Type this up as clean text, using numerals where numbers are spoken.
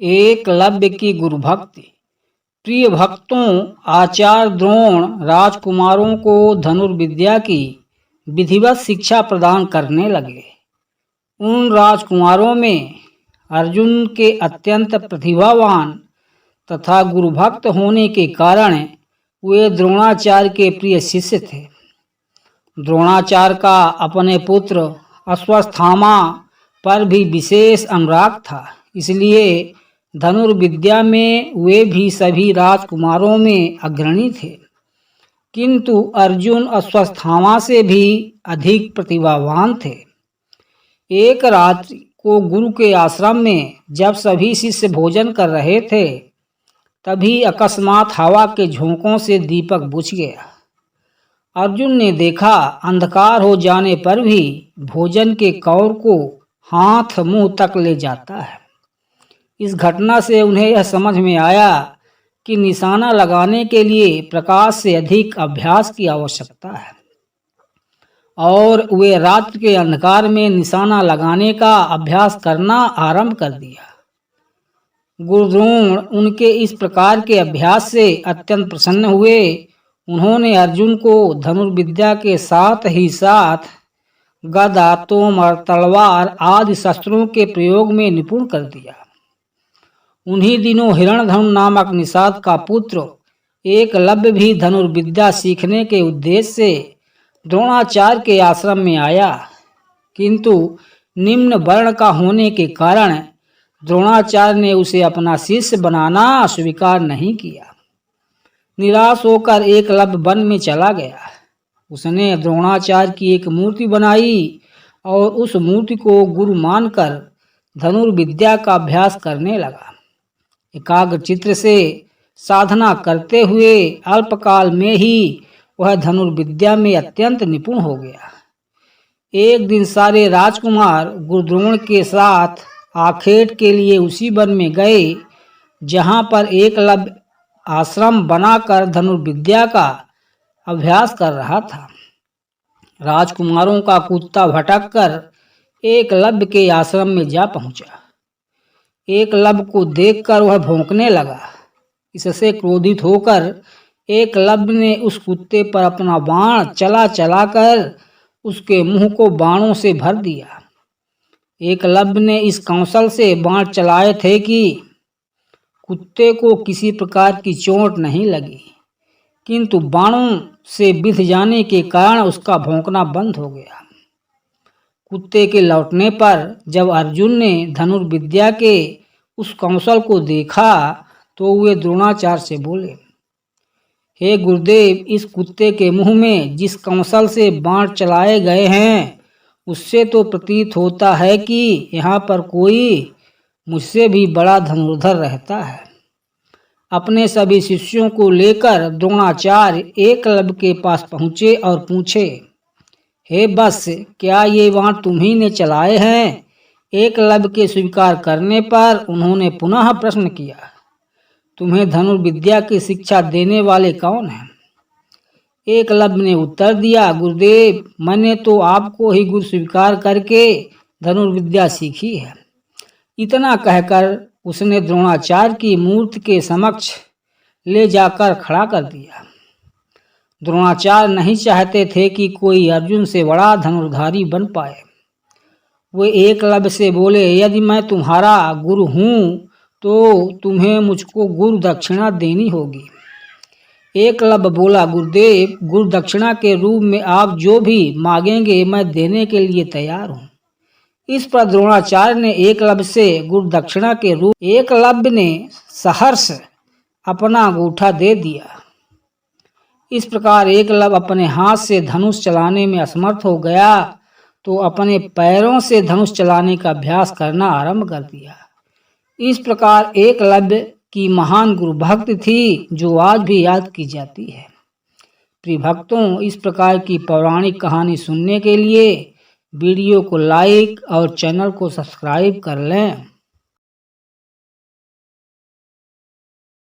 एकलव्य की गुरु भक्ति। प्रिय भक्तों, आचार्य द्रोण राजकुमारों को धनुर्विद्या की विधिवत शिक्षा प्रदान करने लगे। उन राजकुमारों में अर्जुन के अत्यंत प्रतिभावान तथा गुरुभक्त होने के कारण वे द्रोणाचार्य के प्रिय शिष्य थे। द्रोणाचार्य का अपने पुत्र अश्वत्थामा पर भी विशेष अनुराग था, इसलिए धनुर्विद्या में वे भी सभी राजकुमारों में अग्रणी थे। किंतु अर्जुन अश्वत्थामा से भी अधिक प्रतिभावान थे। एक रात्रि को गुरु के आश्रम में जब सभी शिष्य भोजन कर रहे थे, तभी अकस्मात हवा के झोंकों से दीपक बुझ गया। अर्जुन ने देखा, अंधकार हो जाने पर भी भोजन के कौर को हाथ मुंह तक ले जाता है। इस घटना से उन्हें यह समझ में आया कि निशाना लगाने के लिए प्रकाश से अधिक अभ्यास की आवश्यकता है, और वे रात के अंधकार में निशाना लगाने का अभ्यास करना आरंभ कर दिया। गुरुद्रोण उनके इस प्रकार के अभ्यास से अत्यंत प्रसन्न हुए। उन्होंने अर्जुन को धनुर्विद्या के साथ ही साथ गदा, तोमर, तलवार आदि शस्त्रों के प्रयोग में निपुण कर दिया। उन्हीं दिनों हिरण्यधनु नामक निषाद का पुत्र एकलव्य भी धनुर्विद्या सीखने के उद्देश्य से द्रोणाचार्य के आश्रम में आया, किंतु निम्न वर्ण का होने के कारण द्रोणाचार्य ने उसे अपना शिष्य बनाना स्वीकार नहीं किया। निराश होकर एकलव्य वन में चला गया। उसने द्रोणाचार्य की एक मूर्ति बनाई और उस मूर्ति को गुरु मानकर धनुर्विद्या का अभ्यास करने लगा। एकाग्र चित्त से साधना करते हुए अल्पकाल में ही वह धनुर्विद्या में अत्यंत निपुण हो गया। एक दिन सारे राजकुमार गुरुद्रोण के साथ आखेट के लिए उसी वन में गए जहां पर एकलव्य आश्रम बनाकर धनुर्विद्या का अभ्यास कर रहा था। राजकुमारों का कुत्ता भटक कर एकलव्य के आश्रम में जा पहुंचा। एकलव्य को देखकर वह भौंकने लगा। इससे क्रोधित होकर एकलव्य ने उस कुत्ते पर अपना बाण चला कर उसके मुंह को बाणों से भर दिया। एकलव्य ने इस कौशल से बाण चलाए थे कि कुत्ते को किसी प्रकार की चोट नहीं लगी, किंतु बाणों से बिध जाने के कारण उसका भौंकना बंद हो गया। कुत्ते के लौटने पर जब अर्जुन ने धनुर्विद्या के उस कौशल को देखा तो वे द्रोणाचार्य से बोले, हे गुरुदेव, इस कुत्ते के मुंह में जिस कौशल से बाण चलाए गए हैं उससे तो प्रतीत होता है कि यहाँ पर कोई मुझसे भी बड़ा धनुर्धर रहता है। अपने सभी शिष्यों को लेकर द्रोणाचार्य एकलव्य के पास पहुँचे और पूछे, हे बस, क्या ये बाण तुम्ही ने चलाए हैं? एकलव्य के स्वीकार करने पर उन्होंने पुनः प्रश्न किया, तुम्हें धनुर्विद्या की शिक्षा देने वाले कौन हैं? एकलव्य ने उत्तर दिया, गुरुदेव, मैंने तो आपको ही गुरु स्वीकार करके धनुर्विद्या सीखी है। इतना कहकर उसने द्रोणाचार्य की मूर्ति के समक्ष ले जाकर खड़ा कर दिया। द्रोणाचार्य नहीं चाहते थे कि कोई अर्जुन से बड़ा धनुर्धारी बन पाए। वे एकलव्य से बोले, यदि मैं तुम्हारा गुरु हूँ तो तुम्हें मुझको गुरु दक्षिणा देनी होगी। एकलव्य बोला, गुरुदेव, गुरु दक्षिणा के रूप में आप जो भी मांगेंगे मैं देने के लिए तैयार हूँ। इस पर द्रोणाचार्य ने एकलव्य से गुरु दक्षिणा के रूप एकलव्य ने सहर्ष अपना अंगूठा दे दिया। इस प्रकार एकलव्य अपने हाथ से धनुष चलाने में असमर्थ हो गया तो अपने पैरों से धनुष चलाने का अभ्यास करना आरंभ कर दिया। इस प्रकार एकलव्य की महान गुरु भक्ति थी जो आज भी याद की जाती है। प्रिय भक्तों, इस प्रकार की पौराणिक कहानी सुनने के लिए वीडियो को लाइक और चैनल को सब्सक्राइब कर लें।